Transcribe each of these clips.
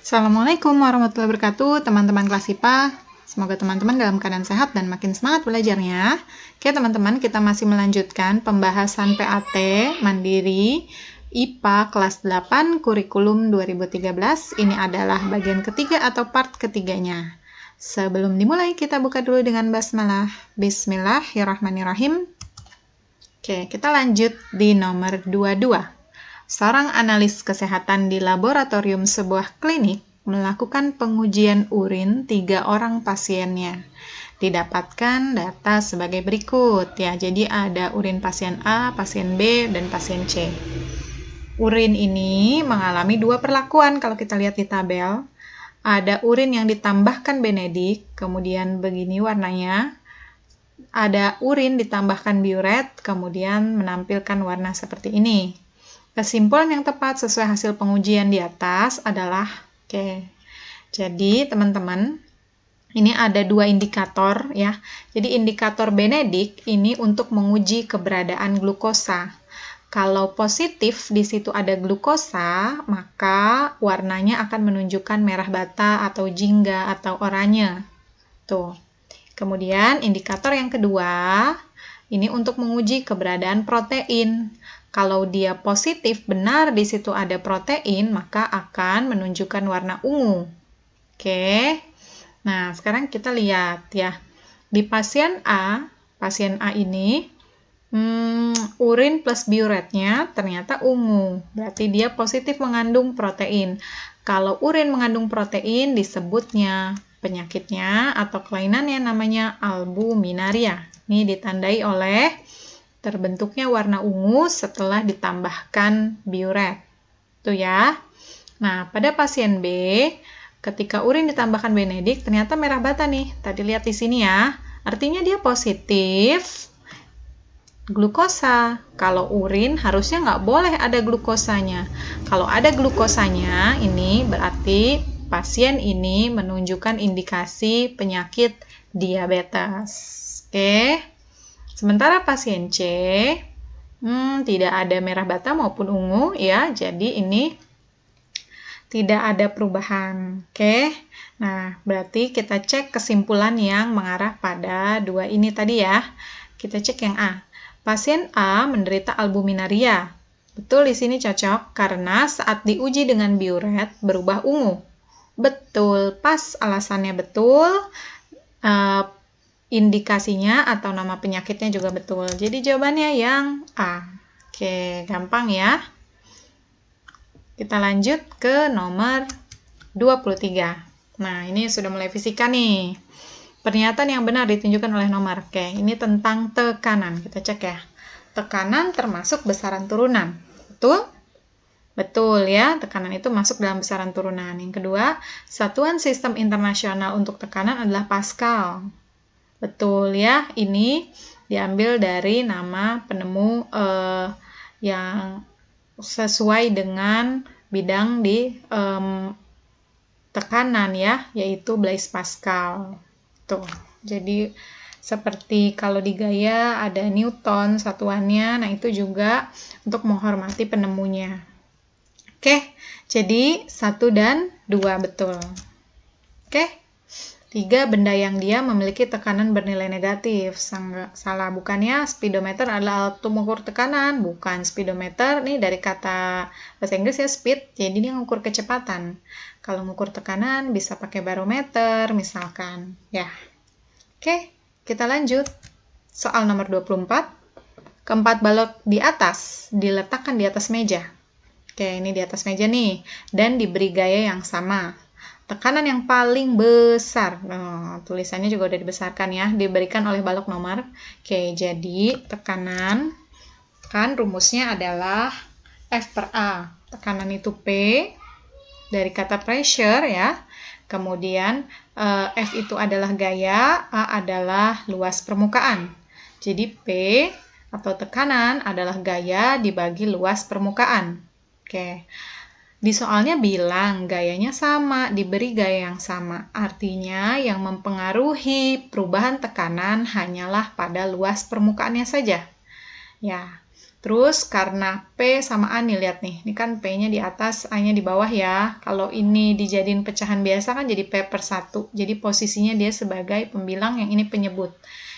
Assalamualaikum warahmatullahi wabarakatuh, teman-teman kelas IPA. Semoga teman-teman dalam keadaan sehat dan makin semangat belajarnya. Oke teman-teman, kita masih melanjutkan pembahasan PAT Mandiri IPA kelas 8 kurikulum 2013. Ini adalah bagian ketiga atau part ketiganya. Sebelum dimulai, kita buka dulu dengan basmalah. Bismillahirrahmanirrahim. Oke, kita lanjut di nomor 22. Seorang analis kesehatan di laboratorium sebuah klinik melakukan pengujian urin 3 orang pasiennya. Didapatkan data sebagai berikut ya. Jadi ada urin pasien A, pasien B, dan pasien C. Urin ini mengalami 2 perlakuan kalau kita lihat di tabel. Ada urin yang ditambahkan benedik, kemudian begini warnanya. Ada urin ditambahkan biuret, kemudian menampilkan warna seperti ini. Kesimpulan yang tepat sesuai hasil pengujian di atas adalah, jadi teman-teman, ini ada 2 indikator ya. Jadi indikator benedik ini untuk menguji keberadaan glukosa. Kalau positif di situ ada glukosa, maka warnanya akan menunjukkan merah bata atau jingga atau oranye. Tuh. Kemudian indikator yang kedua, ini untuk menguji keberadaan protein. Kalau dia positif, benar di situ ada protein, maka akan menunjukkan warna ungu. Oke. Nah, sekarang kita lihat ya. Di pasien A ini, urin plus biuretnya ternyata ungu. Berarti dia positif mengandung protein. Kalau urin mengandung protein, disebutnya penyakitnya atau kelainannya namanya albuminaria. Ini ditandai oleh terbentuknya warna ungu setelah ditambahkan biuret. Tuh ya. Nah, pada pasien B, ketika urin ditambahkan benedik, ternyata merah bata nih. Tadi lihat di sini ya. Artinya dia positif glukosa. Kalau urin harusnya nggak boleh ada glukosanya. Kalau ada glukosanya, ini berarti pasien ini menunjukkan indikasi penyakit diabetes. Oke. Sementara pasien C, tidak ada merah bata maupun ungu ya, jadi ini tidak ada perubahan. Oke. Nah, berarti kita cek kesimpulan yang mengarah pada 2 ini tadi ya. Kita cek yang A. Pasien A menderita albuminaria. Betul, di sini cocok karena saat diuji dengan biuret berubah ungu. Betul, pas alasannya betul. Indikasinya atau nama penyakitnya juga betul. Jadi jawabannya yang A. Oke, gampang ya. Kita lanjut ke nomor 23. Nah, ini sudah mulai fisika nih. Pernyataan yang benar ditunjukkan oleh nomor. Oke, ini tentang tekanan. Kita cek ya. Tekanan termasuk besaran turunan. Betul? Betul ya, tekanan itu masuk dalam besaran turunan. Yang kedua, satuan sistem internasional untuk tekanan adalah Pascal. Betul ya, ini diambil dari nama penemu yang sesuai dengan bidang di tekanan ya, yaitu Blaise Pascal. Tuh, jadi seperti kalau di gaya ada Newton satuannya, nah itu juga untuk menghormati penemunya. Oke, jadi 1 dan 2 betul. Oke. 3, benda yang diam memiliki tekanan bernilai negatif. Salah, bukannya speedometer adalah alat mengukur tekanan. Bukan, speedometer, nih dari kata bahasa Inggris ya speed, jadi dia mengukur kecepatan. Kalau mengukur tekanan bisa pakai barometer misalkan. Ya. Oke, kita lanjut. Soal nomor 24. Keempat balok di atas diletakkan di atas meja. Oke, ini di atas meja nih. Dan diberi gaya yang sama. Tekanan yang paling besar, tulisannya juga udah dibesarkan ya, diberikan oleh balok nomor. Oke, jadi tekanan, kan rumusnya adalah F per A. Tekanan itu P, dari kata pressure ya. Kemudian F itu adalah gaya, A adalah luas permukaan. Jadi P atau tekanan adalah gaya dibagi luas permukaan. Oke. Di soalnya bilang gayanya sama, diberi gaya yang sama. Artinya yang mempengaruhi perubahan tekanan hanyalah pada luas permukaannya saja. Ya, Terus karena P sama A nih, lihat nih. Ini kan P-nya di atas, A-nya di bawah ya. Kalau ini dijadiin pecahan biasa kan jadi P per 1. Jadi posisinya dia sebagai pembilang, yang ini penyebut.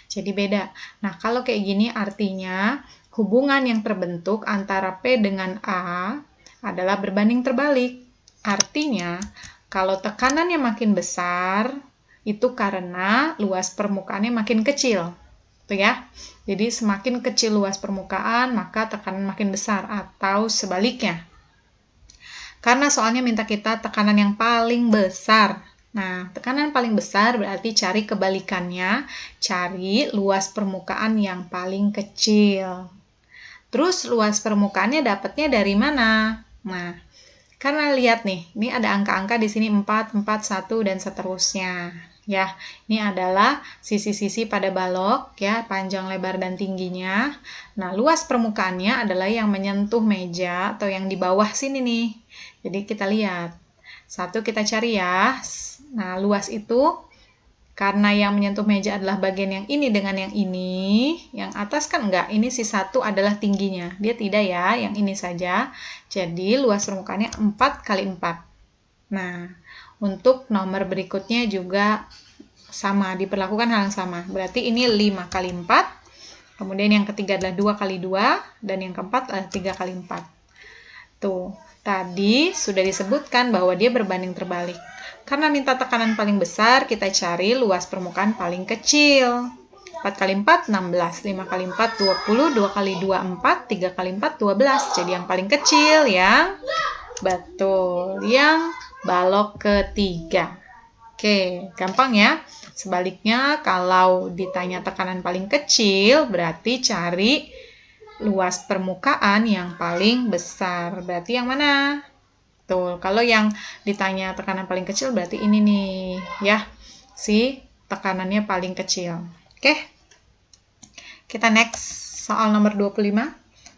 Jadi beda. Nah, kalau kayak gini artinya hubungan yang terbentuk antara P dengan A adalah berbanding terbalik. Artinya, kalau tekanannya makin besar, itu karena luas permukaannya makin kecil. Tuh ya. Jadi semakin kecil luas permukaan, maka tekanan makin besar, atau sebaliknya. Karena soalnya minta kita tekanan yang paling besar. Nah, tekanan paling besar berarti cari kebalikannya, cari luas permukaan yang paling kecil. Terus luas permukaannya dapatnya dari mana? Nah, karena lihat nih, ini ada angka-angka di sini 4, 4, 1, dan seterusnya. Ya, ini adalah sisi-sisi pada balok, ya, panjang, lebar, dan tingginya. Nah, luas permukaannya adalah yang menyentuh meja atau yang di bawah sini nih. Jadi kita lihat. Satu kita cari ya. Nah, luas itu karena yang menyentuh meja adalah bagian yang ini dengan yang ini, yang atas kan enggak, ini si 1 adalah tingginya. Dia tidak ya, yang ini saja. Jadi luas permukaannya 4 kali 4. Nah, untuk nomor berikutnya juga sama, diperlakukan hal yang sama. Berarti ini 5 kali 4, kemudian yang ketiga adalah 2 kali 2, dan yang keempat adalah 3 kali 4. Tuh, tadi sudah disebutkan bahwa dia berbanding terbalik. Karena minta tekanan paling besar, kita cari luas permukaan paling kecil. 4 kali 4, 16. 5 kali 4, 20. 2 kali 2, 4. 3 kali 4, 12. Jadi yang paling kecil yang betul. Yang balok ketiga. Oke, gampang ya. Sebaliknya, kalau ditanya tekanan paling kecil, berarti cari luas permukaan yang paling besar. Berarti yang mana? Tuh, kalau yang ditanya tekanan paling kecil berarti ini nih, ya. Si tekanannya paling kecil. Oke. Kita next, soal nomor 25.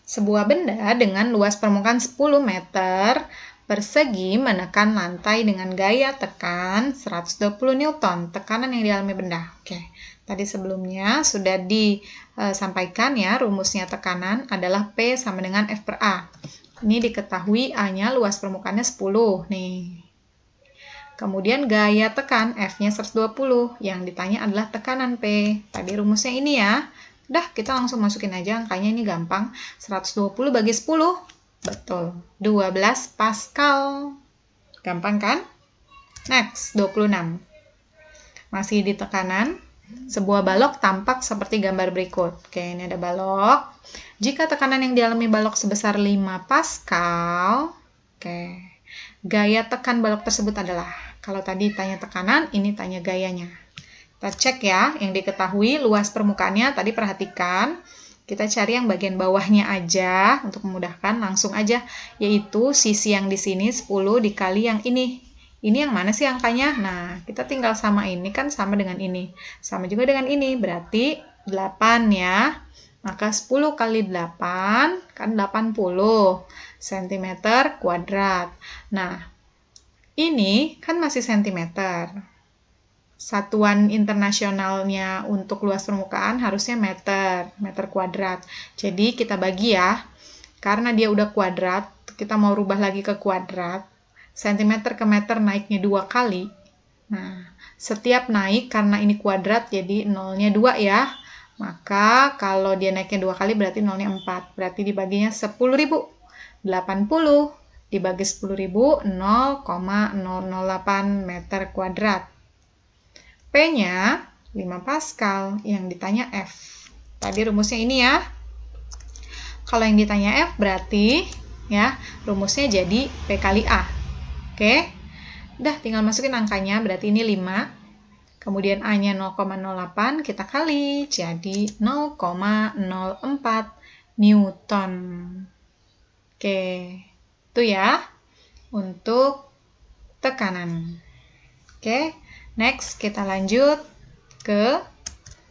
Sebuah benda dengan luas permukaan 10 meter persegi menekan lantai dengan gaya tekan 120 Newton. Tekanan yang dialami benda. Oke. Tadi sebelumnya sudah disampaikan ya, rumusnya tekanan adalah P sama dengan F per A. Ini diketahui A-nya luas permukaannya 10 nih. Kemudian gaya tekan F-nya 120. Yang ditanya adalah tekanan P. Tadi rumusnya ini ya. Udah, kita langsung masukin aja angkanya, ini gampang. 120 bagi 10. Betul. 12 Pascal. Gampang kan? Next, 26. Masih di tekanan. Sebuah balok tampak seperti gambar berikut. Oke, ini ada balok. Jika tekanan yang dialami balok sebesar 5 Pascal, gaya tekan balok tersebut adalah, kalau tadi tanya tekanan, ini tanya gayanya. Kita cek ya, yang diketahui luas permukaannya, tadi perhatikan, kita cari yang bagian bawahnya aja, untuk memudahkan, langsung aja, yaitu sisi yang di sini 10 dikali yang ini. Ini yang mana sih angkanya? Nah, kita tinggal sama ini, kan sama dengan ini. Sama juga dengan ini, berarti 8 ya. Maka 10 kali 8, kan 80 cm kuadrat. Nah, ini kan masih cm. Satuan internasionalnya untuk luas permukaan harusnya meter kuadrat. Jadi kita bagi ya, karena dia udah kuadrat, kita mau rubah lagi ke kuadrat. Cm ke meter naiknya 2 kali. Nah, setiap naik karena ini kuadrat jadi nolnya 2 ya. Maka kalau dia naiknya 2 kali berarti nolnya 4. Berarti dibaginya 10.000. 80 dibagi 10.000, 0,008 meter kuadrat. P-nya 5 Pascal, yang ditanya F. Tadi rumusnya ini ya. Kalau yang ditanya F berarti ya rumusnya jadi P kali A. Oke, udah tinggal masukin angkanya, berarti ini 5. Kemudian A-nya 0,08, kita kali, jadi 0,04 Newton. Oke, itu ya, untuk tekanan. Oke, next kita lanjut ke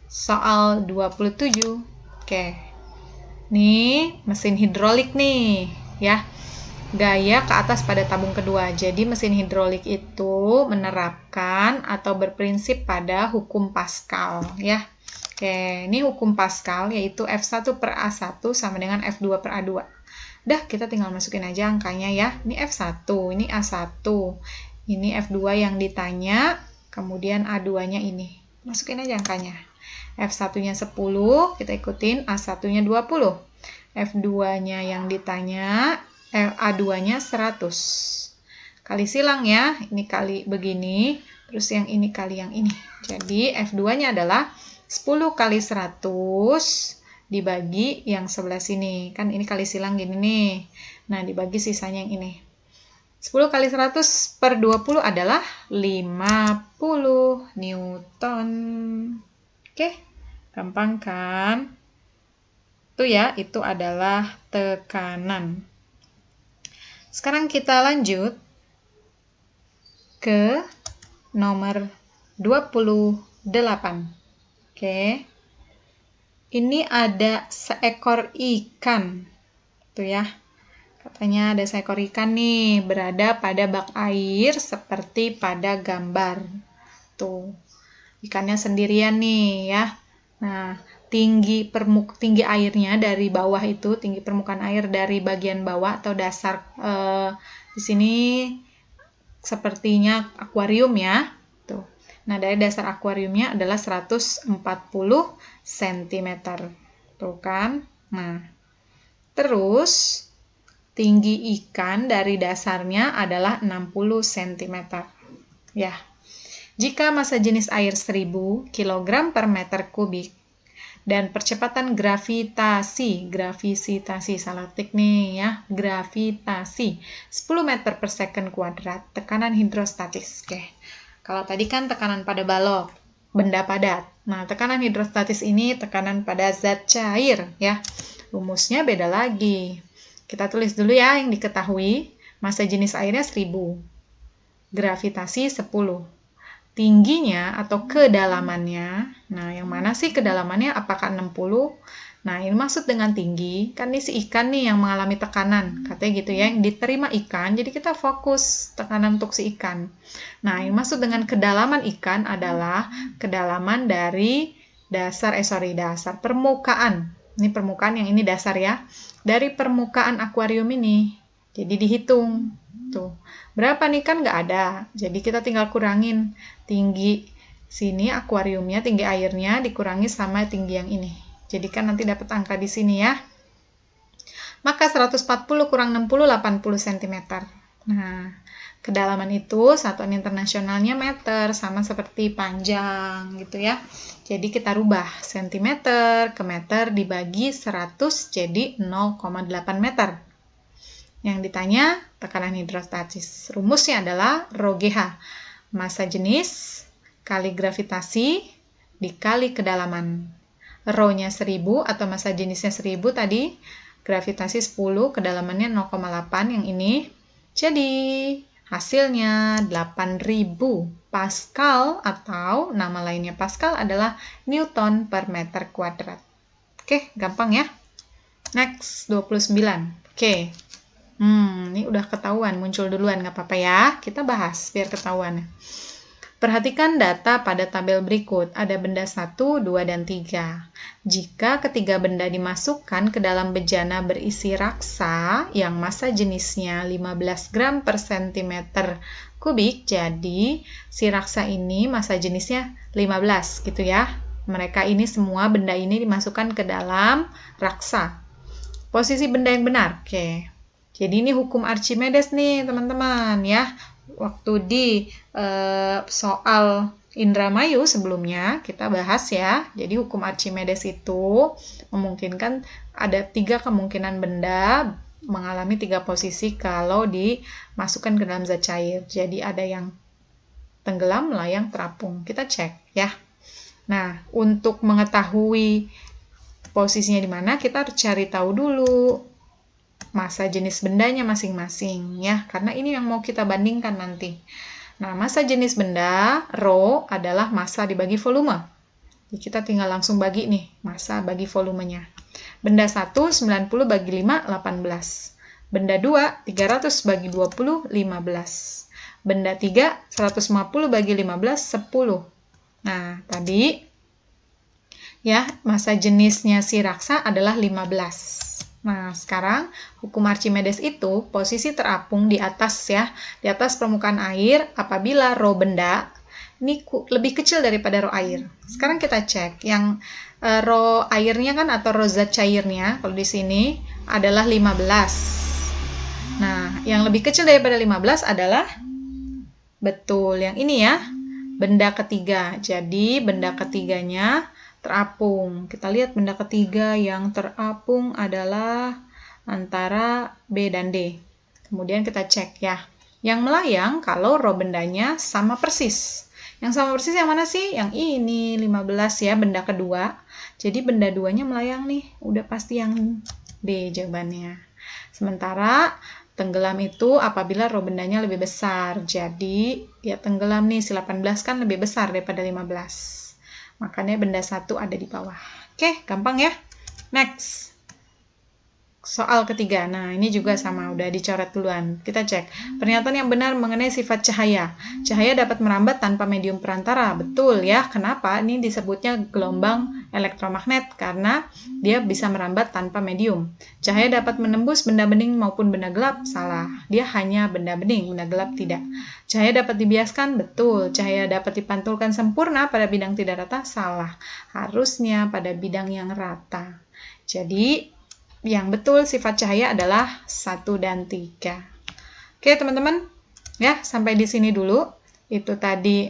soal 27. Oke, nih mesin hidrolik nih, ya. Gaya ke atas pada tabung kedua. Jadi mesin hidrolik itu menerapkan atau berprinsip pada hukum Pascal ya. Oke, ini hukum Pascal yaitu F1 per A1 sama dengan F2 per A2. Dah, kita tinggal masukin aja angkanya ya. Ini F1, ini A1, ini F2 yang ditanya, kemudian A2-nya ini. Masukin aja angkanya. F1-nya 10, kita ikutin, A1-nya 20. F2-nya yang ditanya, A2-nya 100. Kali silang ya, ini kali begini, terus yang ini kali yang ini. Jadi F2-nya adalah 10 kali 100 dibagi yang sebelah sini. Kan ini kali silang gini nih. Nah, dibagi sisanya yang ini. 10 kali 100 per 20 adalah 50 Newton. Oke, gampang kan? Itu ya, itu adalah tekanan. Sekarang kita lanjut ke nomor 28. Oke. Ini ada seekor ikan. Tuh ya. Katanya ada seekor ikan nih berada pada bak air seperti pada gambar. Tuh. Ikannya sendirian nih ya. Nah, tinggi airnya dari bawah itu, tinggi permukaan air dari bagian bawah atau dasar di sini sepertinya akuarium ya. Tuh. Nah, dari dasar akuariumnya adalah 140 cm. Tuh kan? Nah, terus tinggi ikan dari dasarnya adalah 60 cm. Ya. Jika massa jenis air 1000 kg per meter kubik dan percepatan gravitasi salah tik nih ya, gravitasi 10 meter per second kuadrat, tekanan hidrostatis. Oke. Kalau tadi kan tekanan pada balok, benda padat. Nah, tekanan hidrostatis ini tekanan pada zat cair ya. Rumusnya beda lagi. Kita tulis dulu ya yang diketahui. Massa jenis airnya 1000. Gravitasi 10. Tingginya atau kedalamannya. Nah, yang mana sih kedalamannya? Apakah 60? Nah, ini maksud dengan tinggi, kan ini si ikan nih yang mengalami tekanan, katanya gitu ya, yang diterima ikan, jadi kita fokus tekanan untuk si ikan. Nah, yang maksud dengan kedalaman ikan adalah kedalaman dari dasar permukaan. Ini permukaan, yang ini dasar ya. Dari permukaan akuarium ini. Jadi dihitung. Tuh. Berapa nih kan nggak ada. Jadi kita tinggal kurangin tinggi sini akuariumnya, tinggi airnya dikurangi sama tinggi yang ini. Jadi kan nanti dapat angka di sini ya. Maka 140 kurang 60, 80 cm. Nah, kedalaman itu satuan internasionalnya meter, sama seperti panjang gitu ya. Jadi kita rubah cm ke meter dibagi 100 jadi 0,8 meter. Yang ditanya tekanan hidrostatis. Rumusnya adalah ρGH. Massa jenis kali gravitasi dikali kedalaman. Rho-nya 1000 atau massa jenisnya 1000 tadi, gravitasi 10, kedalamannya 0,8 yang ini. Jadi, hasilnya 8000 Pascal atau nama lainnya Pascal adalah Newton per meter kuadrat. Oke, gampang ya. Next, 29. Oke. Ini udah ketahuan, muncul duluan, nggak apa-apa ya. Kita bahas biar ketahuan. Perhatikan data pada tabel berikut. Ada benda 1, 2, dan 3. Jika ketiga benda dimasukkan ke dalam bejana berisi raksa yang massa jenisnya 15 gram per cm kubik, jadi si raksa ini massa jenisnya 15 gitu ya. Mereka ini semua benda ini dimasukkan ke dalam raksa. Posisi benda yang benar. Oke. Jadi ini hukum Archimedes nih teman-teman ya. Waktu di soal Indramayu sebelumnya kita bahas ya. Jadi hukum Archimedes itu memungkinkan ada 3 kemungkinan benda mengalami 3 posisi kalau dimasukkan ke dalam zat cair. Jadi ada yang tenggelam, melayang, terapung. Kita cek ya. Nah, untuk mengetahui posisinya di mana, kita harus cari tahu dulu massa jenis bendanya masing-masing ya, karena ini yang mau kita bandingkan nanti. Nah, massa jenis benda Rho adalah massa dibagi volume. Jadi kita tinggal langsung bagi nih, massa bagi volumenya. Benda 1 90 bagi 5 18. Benda 2 300 bagi 20 15. Benda 3 150 bagi 15 10. Nah, tadi Ya, massa jenisnya si raksa adalah 15. Nah, sekarang hukum Archimedes itu posisi terapung di atas ya, di atas permukaan air apabila rho benda ini lebih kecil daripada rho air. Sekarang kita cek yang rho airnya kan atau rho zat cairnya kalau di sini adalah 15. Nah, yang lebih kecil daripada 15 adalah betul yang ini ya, benda ketiga. Jadi benda ketiganya terapung. Kita lihat benda ketiga yang terapung adalah antara B dan D. Kemudian kita cek ya. Yang melayang kalau rho bendanya sama persis. Yang sama persis yang mana sih? Yang ini 15 ya, benda kedua. Jadi benda duanya melayang nih. Udah pasti yang D jawabannya. Sementara tenggelam itu apabila rho bendanya lebih besar. Jadi ya tenggelam nih, si 18 kan lebih besar daripada 15. Makanya benda satu ada di bawah. Oke, gampang ya. Next. Soal ketiga. Nah, ini juga sama, udah dicoret duluan. Kita cek. Pernyataan yang benar mengenai sifat cahaya. Cahaya dapat merambat tanpa medium perantara. Betul ya. Kenapa? Ini disebutnya gelombang elektromagnet karena dia bisa merambat tanpa medium. Cahaya dapat menembus benda bening maupun benda gelap. Salah. Dia hanya benda bening, benda gelap tidak. Cahaya dapat dibiaskan. Betul. Cahaya dapat dipantulkan sempurna pada bidang tidak rata. Salah. Harusnya pada bidang yang rata. Jadi, yang betul sifat cahaya adalah 1 dan 3. Oke teman-teman, ya sampai di sini dulu. Itu tadi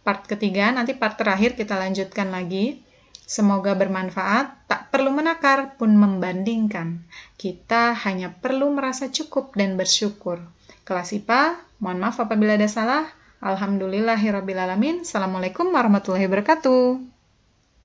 part ketiga, nanti part terakhir kita lanjutkan lagi. Semoga bermanfaat, tak perlu menakar pun membandingkan. Kita hanya perlu merasa cukup dan bersyukur. Kelas IPA, mohon maaf apabila ada salah. Alhamdulillahirrabbilalamin. Assalamualaikum warahmatullahi wabarakatuh.